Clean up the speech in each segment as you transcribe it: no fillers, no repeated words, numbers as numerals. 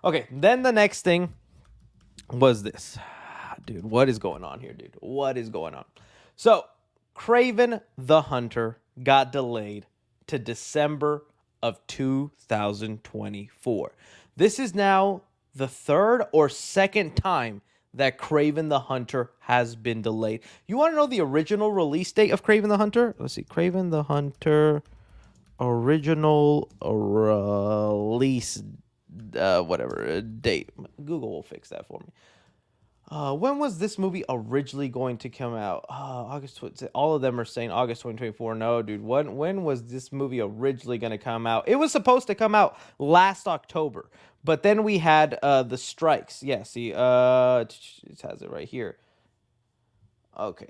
Okay, then the next thing was this. Dude, what is going on here, dude? What is going on? So, Kraven the Hunter got delayed to December of 2024. This is now the third or second time that Kraven the Hunter has been delayed. You want to know the original release date of Kraven the Hunter? Let's see. Kraven the Hunter original release whatever date. Google will fix that for me. When was this movie originally going to come out? All of them are saying August 2024. No, dude. When was this movie originally going to come out? It was supposed to come out last October, but then we had the strikes. Yeah, see, it has it right here. Okay.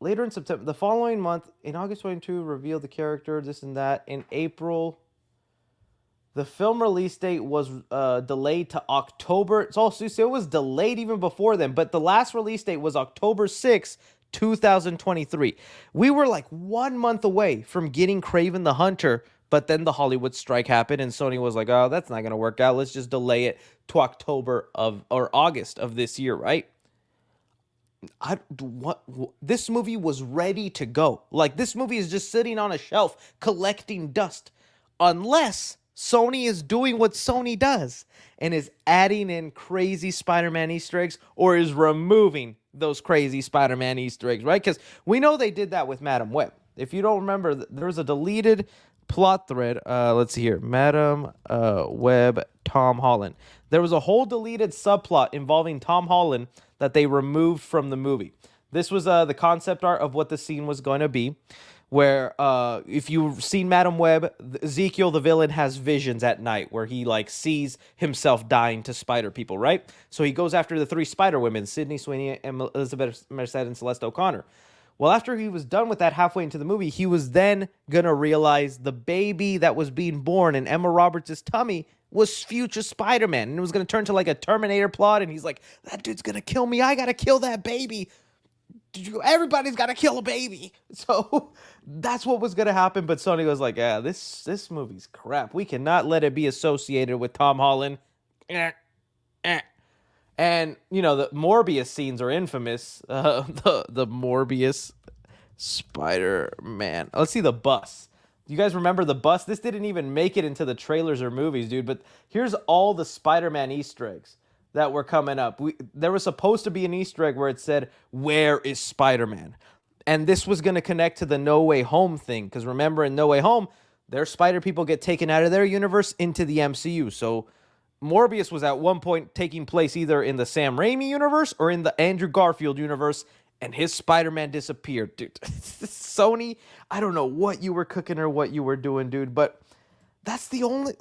Later in September, the following month, in August 22, revealed the character, this and that. In April, the film release date was delayed to October. It's also so it was delayed even before then, but the last release date was October 6th, 2023. We were like 1 month away from getting Kraven the Hunter, but then the Hollywood strike happened, and Sony was like, "Oh, that's not gonna work out. Let's just delay it to October of or August of this year, right?" This movie was ready to go. Like this movie is just sitting on a shelf collecting dust, unless Sony is doing what Sony does and is adding in crazy Spider-Man Easter eggs or is removing those crazy Spider-Man Easter eggs, right? Because we know they did that with Madam Web. If you don't remember, there was a deleted plot thread. Let's see here. Madam Web, Tom Holland. There was a whole deleted subplot involving Tom Holland that they removed from the movie. This was the concept art of what the scene was going to be, where if you've seen Madam Web, Ezekiel the villain has visions at night where he like sees himself dying to spider people, right? So he goes after the three spider women, Sydney Sweeney, Elizabeth Merced, and Celeste O'Connor. Well, after he was done with that halfway into the movie, he was then gonna realize the baby that was being born in Emma Roberts' tummy was future Spider-Man, and it was gonna turn to like a Terminator plot, and he's like, that dude's gonna kill me, I gotta kill that baby. Everybody's got to kill a baby. So that's what was going to happen. But Sony was like, yeah, this movie's crap. We cannot let it be associated with Tom Holland. And, you know, the Morbius scenes are infamous. The Morbius Spider-Man. Let's see the bus. You guys remember the bus? This didn't even make it into the trailers or movies, dude. But here's all the Spider-Man Easter eggs that were coming up. There was supposed to be an Easter egg where it said, "Where is Spider-Man?" And this was going to connect to the No Way Home thing. Because remember, in No Way Home, their spider people get taken out of their universe into the MCU. So Morbius was at one point taking place either in the Sam Raimi universe or in the Andrew Garfield universe, and his Spider-Man disappeared. Dude, Sony, I don't know what you were cooking or what you were doing, dude, but that's the only...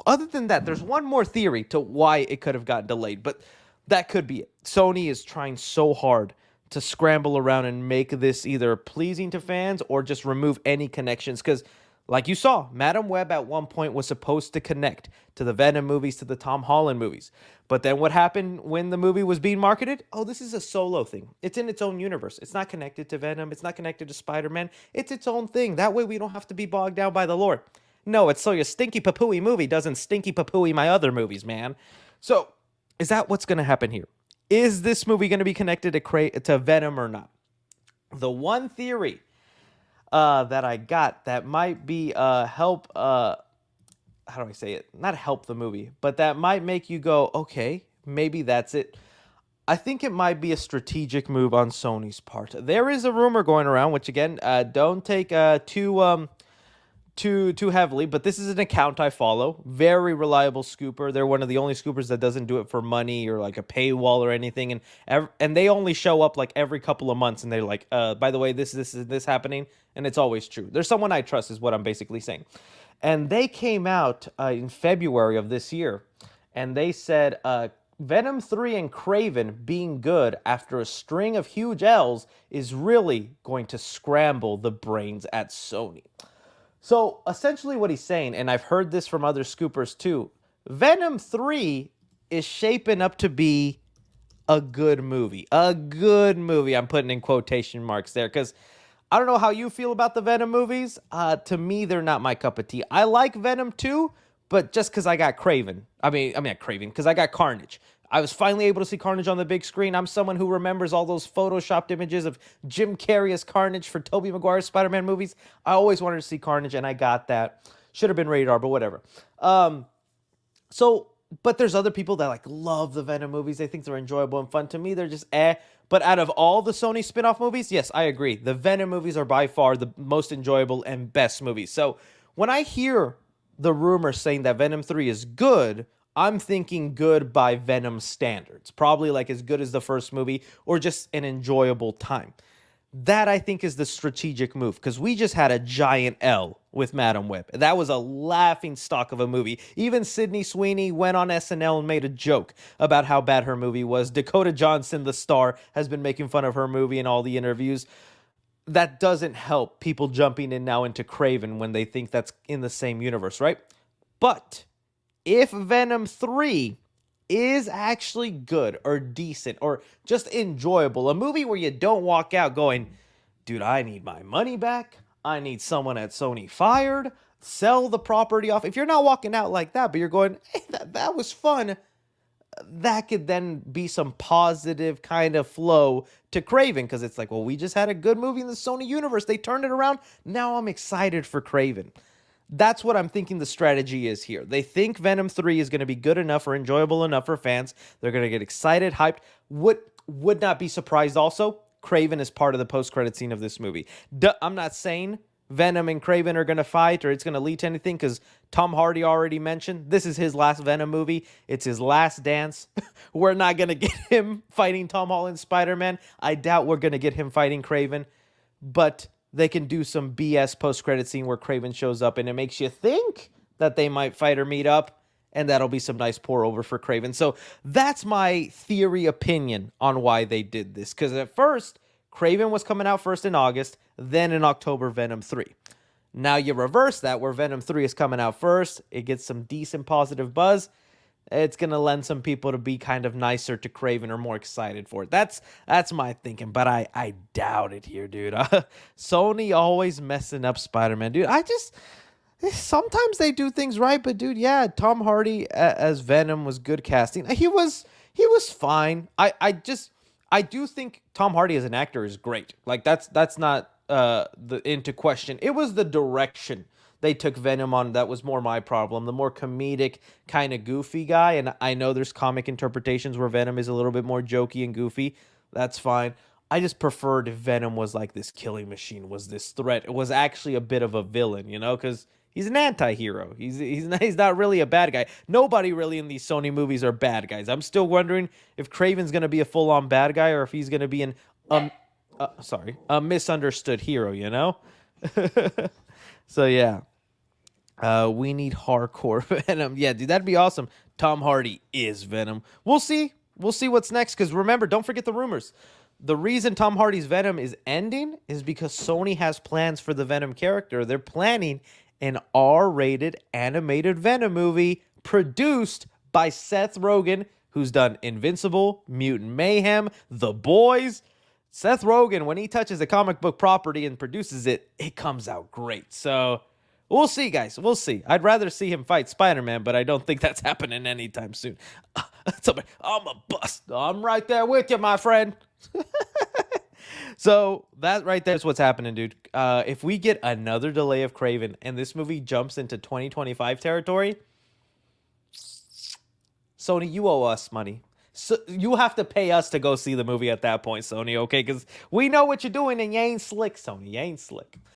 Other than that, there's one more theory to why it could have gotten delayed, but that could be it. Sony is trying so hard to scramble around and make this either pleasing to fans or just remove any connections. Because, like you saw, Madam Web at one point was supposed to connect to the Venom movies, to the Tom Holland movies. But then what happened when the movie was being marketed? Oh, this is a solo thing. It's in its own universe. It's not connected to Venom. It's not connected to Spider-Man. It's its own thing. That way we don't have to be bogged down by the lore. No, it's so your stinky papooey movie doesn't stinky papooey my other movies, man. So, is that what's going to happen here? Is this movie going to be connected to Venom or not? The one theory that I got that might be help, how do I say it? Not help the movie, but that might make you go, okay, maybe that's it. I think it might be a strategic move on Sony's part. There is a rumor going around, which again, don't take too heavily, but this is an account I follow. Very reliable scooper. They're one of the only scoopers that doesn't do it for money or like a paywall or anything. And they only show up like every couple of months, and they're like, by the way, this is this happening, and it's always true. There's someone I trust, is what I'm basically saying. And they came out in February of this year, and they said Venom 3 and Kraven being good after a string of huge L's is really going to scramble the brains at Sony. So, essentially what he's saying, and I've heard this from other scoopers too, Venom 3 is shaping up to be a good movie. A good movie. I'm putting in quotation marks there, because I don't know how you feel about the Venom movies. To me, they're not my cup of tea. I like Venom 2, But just because I got Kraven, not Kraven, because I got Carnage. I was finally able to see Carnage on the big screen. I'm someone who remembers all those photoshopped images of Jim Carrey as Carnage for Tobey Maguire's Spider-Man movies. I always wanted to see Carnage, and I got that. Should have been rated R, but whatever. So, but there's other people that like love the Venom movies. They think they're enjoyable and fun. To me, they're just eh. But out of all the Sony spin-off movies, yes, I agree. The Venom movies are by far the most enjoyable and best movies. So when I hear the rumor saying that Venom 3 is good, I'm thinking good by Venom standards. Probably like as good as the first movie or just an enjoyable time. That I think is the strategic move because we just had a giant L with Madam Web. That was a laughing stock of a movie. Even Sydney Sweeney went on SNL and made a joke about how bad her movie was. Dakota Johnson, the star, has been making fun of her movie in all the interviews. That doesn't help people jumping in now into Kraven when they think that's in the same universe, right? But if Venom 3 is actually good or decent or just enjoyable, a movie where you don't walk out going, dude, I need my money back. I need someone at Sony fired. Sell the property off. If you're not walking out like that, but you're going, hey, that was fun, that could then be some positive kind of flow to Kraven because it's like, well, we just had a good movie in the Sony universe. They turned it around. Now I'm excited for Kraven. That's what I'm thinking the strategy is here. They think Venom 3 is going to be good enough or enjoyable enough for fans. They're going to get excited, hyped. Would not be surprised also, Kraven is part of the post-credit scene of this movie. I'm not saying Venom and Kraven are going to fight or it's going to lead to anything because Tom Hardy already mentioned this is his last Venom movie. It's his last dance. We're not going to get him fighting Tom Holland's Spider-Man. I doubt we're going to get him fighting Kraven. But they can do some BS post-credit scene where Kraven shows up and it makes you think that they might fight or meet up, and that'll be some nice pour-over for Kraven. So that's my theory opinion on why they did this. Because at first, Kraven was coming out first in August, then in October, Venom 3. Now you reverse that, where Venom 3 is coming out first. It gets some decent positive buzz. It's going to lend some people to be kind of nicer to Kraven or more excited for it. That's my thinking, but I doubt it here, dude. Sony always messing up Spider-Man, dude. Sometimes they do things right, but dude, yeah, Tom Hardy as Venom was good casting. He was fine. I do think Tom Hardy as an actor is great. Like that's not into question. It was the direction they took Venom on that was more my problem. The more comedic, kind of goofy guy. And I know there's comic interpretations where Venom is a little bit more jokey and goofy. That's fine. I just preferred if Venom was like this killing machine, was this threat. It was actually a bit of a villain, you know, because he's an anti-hero. He's not really a bad guy. Nobody really in these Sony movies are bad guys. I'm still wondering if Kraven's going to be a full-on bad guy or if he's going to be a misunderstood hero, you know? So, yeah. We need hardcore Venom. Yeah, dude, that'd be awesome. Tom Hardy is Venom. We'll see. We'll see what's next. Because remember, don't forget the rumors. The reason Tom Hardy's Venom is ending is because Sony has plans for the Venom character. They're planning an R-rated animated Venom movie produced by Seth Rogen, who's done Invincible, Mutant Mayhem, The Boys. Seth Rogen, when he touches a comic book property and produces it, it comes out great. So we'll see, guys. We'll see. I'd rather see him fight Spider-Man, but I don't think that's happening anytime soon. I'm a bust. I'm right there with you, my friend. So that right there is what's happening, dude. If we get another delay of Kraven and this movie jumps into 2025 territory, Sony, you owe us money. So you have to pay us to go see the movie at that point, Sony, okay? Because we know what you're doing and you ain't slick, Sony. You ain't slick.